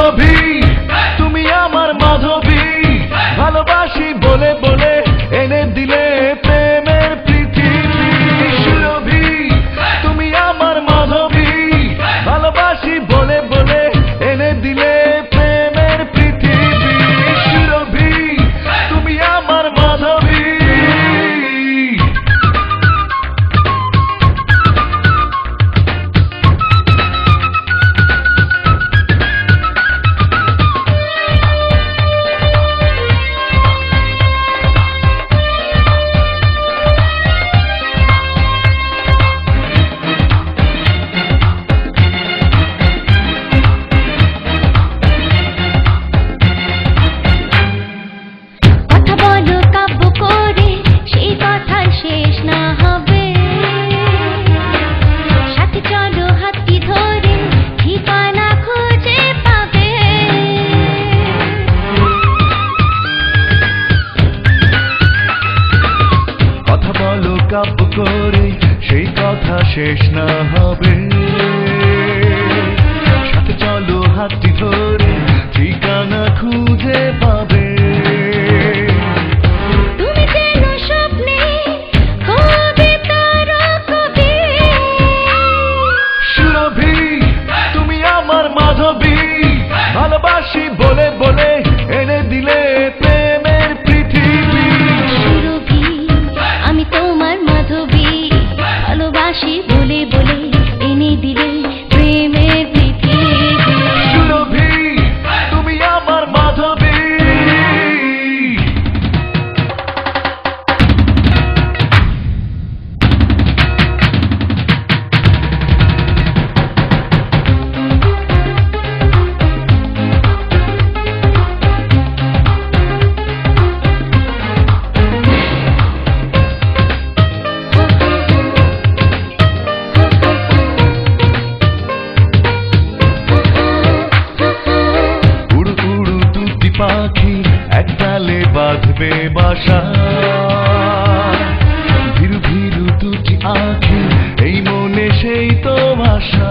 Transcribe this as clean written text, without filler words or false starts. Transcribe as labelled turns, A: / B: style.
A: সুরভি তুমি আমার মাধবী, ভালোবাসি বলে বলে এনে দিলে প্রেমের পৃথিবী। সুরভি তুমি আমার মাধবী, ভালোবাসি বলে বলে এনে দিলে প্রেমের পৃথিবী। সুরভি তুমি আমার মাধবী। কাব্য করে সেই কথা শেষ না হবে, সাথে চলো হাতটি ধরে ঠিকানা খুঁজে পাবে।
B: তুমি যেন স্বপ্নে কবিতার কবি।
A: সুরভি তুমি আমার মাধবী, ভালোবাসি বলে বলে এনে দিলে প্রেমের পৃথিবী।
B: সুরভি আমি তোমার মাধবী, ভালোবাসি বলে বলে এনে দিলে প্রেমের পৃথিবী।
A: সুরভি তুমি আমার মাধবী। পাখি এক ডালে বাঁধবে বাসা, ভিরু ভিরু দুটি আঁখি এই মনে সেই তো ভাষা।